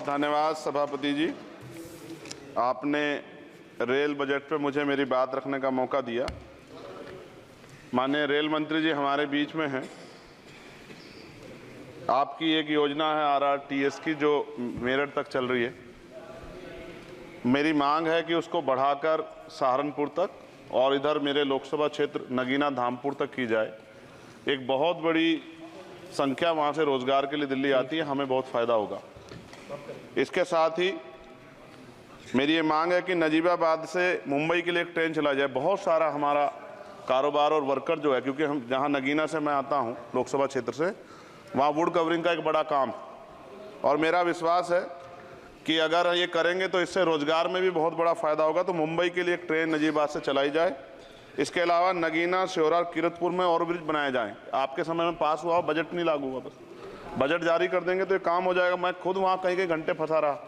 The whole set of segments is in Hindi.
धन्यवाद सभापति जी। आपने रेल बजट पे मुझे मेरी बात रखने का मौका दिया। माननीय रेल मंत्री जी हमारे बीच में हैं। आपकी एक योजना है RRTS की जो मेरठ तक चल रही है। मेरी मांग है कि उसको बढ़ाकर सहारनपुर तक और इधर मेरे लोकसभा क्षेत्र नगीना धामपुर तक की जाए। एक बहुत बड़ी संख्या वहाँ से रोजगार के लिए दिल्ली आती है, हमें बहुत फ़ायदा होगा। इसके साथ ही मेरी ये मांग है कि नजीबाबाद से मुंबई के लिए एक ट्रेन चला जाए। बहुत सारा हमारा कारोबार और वर्कर जो है, क्योंकि हम जहाँ नगीना से मैं आता हूँ लोकसभा क्षेत्र से, वहाँ वुड कवरिंग का एक बड़ा काम, और मेरा विश्वास है कि अगर ये करेंगे तो इससे रोजगार में भी बहुत बड़ा फ़ायदा होगा। तो मुंबई के लिए एक ट्रेन नजीबाबाद से चलाई जाए। इसके अलावा नगीना, श्योरा, किरतपुर में और ब्रिज बनाए जाएँ। आपके समय में पास हुआ, बजट नहीं लागू हुआ, बस बजट जारी कर देंगे तो ये काम हो जाएगा। मैं खुद वहाँ कई घंटे फंसा रहा।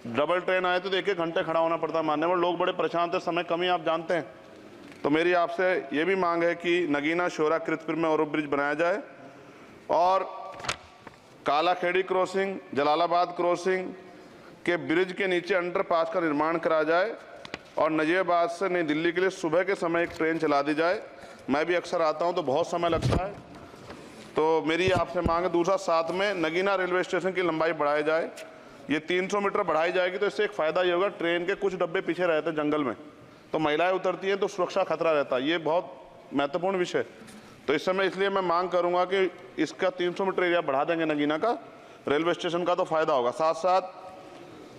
डबल ट्रेन आए तो 1-1 घंटे खड़ा होना पड़ता है। मान्यवर लोग बड़े परेशान थे, समय कमी आप जानते हैं। तो मेरी आपसे ये भी मांग है कि नगीना, श्योरा, किरतपुर में और ब्रिज बनाया जाए और कालाखेड़ी क्रॉसिंग, जलालाबाद क्रॉसिंग के ब्रिज के नीचे अंडरपास का निर्माण करा जाए और नजीबाबाद से नई दिल्ली के लिए सुबह के समय एक ट्रेन चला दी जाए। मैं भी अक्सर आता हूँ तो बहुत समय लगता है, तो मेरी आपसे मांग है। दूसरा, साथ में नगीना रेलवे स्टेशन की लंबाई बढ़ाई जाए। ये 300 मीटर बढ़ाई जाएगी तो इससे एक फ़ायदा ये होगा, ट्रेन के कुछ डब्बे पीछे रहते हैं जंगल में, तो महिलाएं उतरती हैं तो सुरक्षा खतरा रहता है। ये बहुत महत्वपूर्ण विषय। तो इस समय इसलिए मैं मांग करूँगा कि इसका 300 मीटर एरिया बढ़ा देंगे नगीना का रेलवे स्टेशन का, तो फ़ायदा होगा। साथ साथ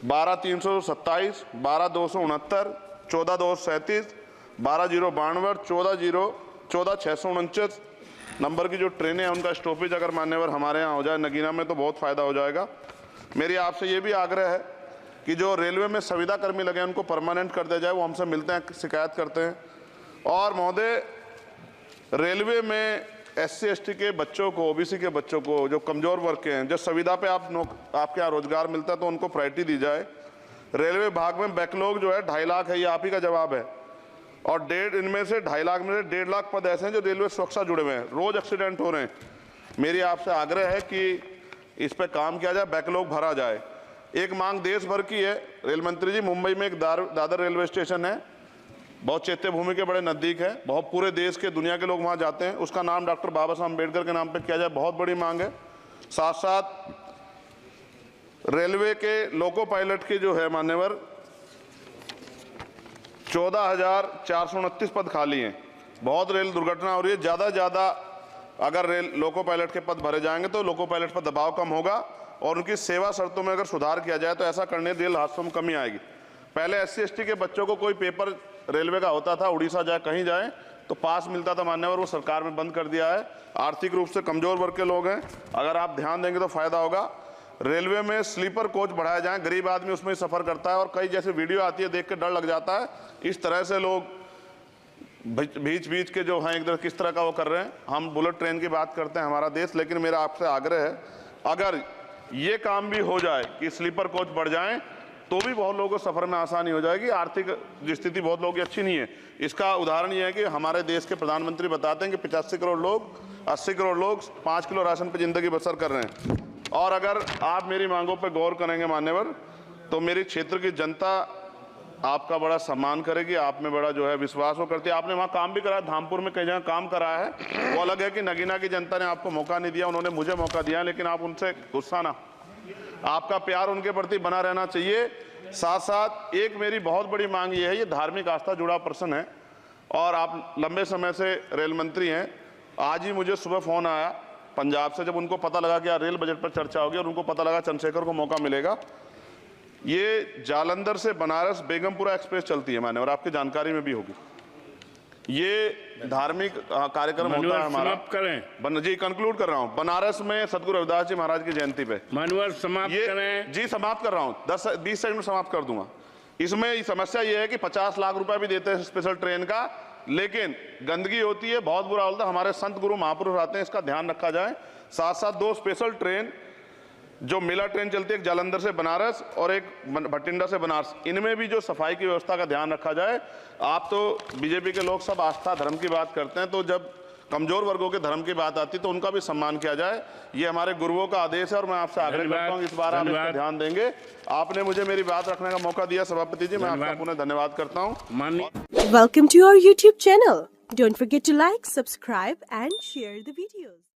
12-327, 12-269, 14-237, 12-092, 14-649 नंबर की जो ट्रेनें हैं उनका स्टॉपेज अगर मान्यवर हमारे यहाँ हो जाए नगीना में तो बहुत फ़ायदा हो जाएगा। मेरी आपसे ये भी आग्रह है कि जो रेलवे में संविदा कर्मी लगे हैं उनको परमानेंट कर दिया जाए। वो हमसे मिलते हैं, शिकायत करते हैं। और महोदय, रेलवे में SC/ST के बच्चों को, OBC के बच्चों को, जो कमज़ोर वर्ग के हैं, जो संविदा पे आपके यहाँ रोजगार मिलता है तो उनको प्रायोरिटी दी जाए। रेलवे विभाग में बैकलॉग जो है 2.5 लाख है, ये आप ही का जवाब है। और इनमें से 2.5 लाख में से 1.5 लाख पद ऐसे हैं जो रेलवे सुरक्षा जुड़े हुए हैं। रोज एक्सीडेंट हो रहे हैं। मेरी आपसे आग्रह है कि इस पे काम किया जाए, बैकलॉग भरा जाए। एक मांग देश भर की है रेल मंत्री जी। मुंबई में एक दादर रेलवे स्टेशन है, बहुत चैत्य भूमि के बड़े नज़दीक है, बहुत पूरे देश के, दुनिया के लोग वहाँ जाते हैं। उसका नाम डॉक्टर बाबा साहब अम्बेडकर के नाम पे किया जाए, बहुत बड़ी मांग है। साथ साथ रेलवे के लोको पायलट के जो है मान्यवर 14,429 पद खाली हैं। बहुत रेल दुर्घटना हो रही है। ज़्यादा से ज़्यादा अगर रेल लोको पायलट के पद भरे जाएंगे तो लोको पायलट पर दबाव कम होगा और उनकी सेवा शर्तों में अगर सुधार किया जाए तो ऐसा करने रेल हादसों में कमी आएगी। पहले SC/ST के बच्चों को कोई पेपर रेलवे का होता था, उड़ीसा जाए कहीं जाए तो पास मिलता था मान्यवर, वो सरकार में बंद कर दिया है। आर्थिक रूप से कमज़ोर वर्ग के लोग हैं, अगर आप ध्यान देंगे तो फ़ायदा होगा। रेलवे में स्लीपर कोच बढ़ाया जाए, गरीब आदमी उसमें सफ़र करता है और कई जैसे वीडियो आती है देख के डर लग जाता है। इस तरह से लोग बीच के जो हैं एक किस तरह का वो कर रहे हैं। हम बुलेट ट्रेन की बात करते हैं हमारा देश, लेकिन मेरा आपसे आग्रह है अगर ये काम भी हो जाए कि स्लीपर कोच बढ़ जाएं तो भी बहुत लोगों को सफ़र में आसानी हो जाएगी। आर्थिक स्थिति बहुत लोगों की अच्छी नहीं है। इसका उदाहरण ये है कि हमारे देश के प्रधानमंत्री बताते हैं कि 85 करोड़ लोग, 80 करोड़ लोग 5 किलो राशन पर ज़िंदगी बसर कर रहे हैं। और अगर आप मेरी मांगों पर गौर करेंगे मान्यवर तो मेरी क्षेत्र की जनता आपका बड़ा सम्मान करेगी, आप में बड़ा जो है विश्वास वो करती है। आपने वहाँ काम भी कराया, धामपुर में कई जगह काम कराया है। वो अलग है कि नगीना की जनता ने आपको मौका नहीं दिया, उन्होंने मुझे मौका दिया, लेकिन आप उनसे गुस्सा ना, आपका प्यार उनके प्रति बना रहना चाहिए। साथ साथ एक मेरी बहुत बड़ी मांग ये है, ये धार्मिक आस्था जुड़ा प्रश्न है और आप लंबे समय से रेल मंत्री हैं। आज ही मुझे सुबह फ़ोन आया पंजाब से, जब उनको पता लगा कि यार रेल बजट पर चर्चा होगी और उनको पता लगा चंद्रशेखर को मौका मिलेगा। ये जालंधर से बनारस बेगमपुरा एक्सप्रेस चलती है मान्यवर, आपकी जानकारी में भी होगी। ये धार्मिक कार्यक्रम होता है हमारा। समाप्त करें जी, कंक्लूड कर रहा हूँ। बनारस में सदगुरु रविदास जी महाराज की जयंती पे मानवर समाप्त करें। जी समाप्त कर रहा हूँ, 10-20 सेकंड में समाप्त कर दूंगा। इसमें समस्या ये है कि 50 लाख रुपए भी देते हैं स्पेशल ट्रेन का, लेकिन गंदगी होती है, बहुत बुरा होता है। हमारे संत गुरु महापुरुष आते हैं, इसका ध्यान रखा जाए। साथ साथ 2 स्पेशल ट्रेन जो मेला ट्रेन चलती है, एक जालंधर से बनारस और एक भटिंडा से बनारस, इनमें भी जो सफाई की व्यवस्था का ध्यान रखा जाए। आप तो बीजेपी के लोग सब आस्था धर्म की बात करते हैं, तो जब कमजोर वर्गों के धर्म की बात आती है तो उनका भी सम्मान किया जाए। ये हमारे गुरुओं का आदेश है और मैं आपसे आग्रह करता हूँ इस बार आप इस पर ध्यान देंगे। आपने मुझे मेरी बात रखने का मौका दिया सभापति जी, मैं आपका पुनः धन्यवाद करता हूँ। Welcome to our YouTube channel. Don't forget to like, subscribe and share the videos.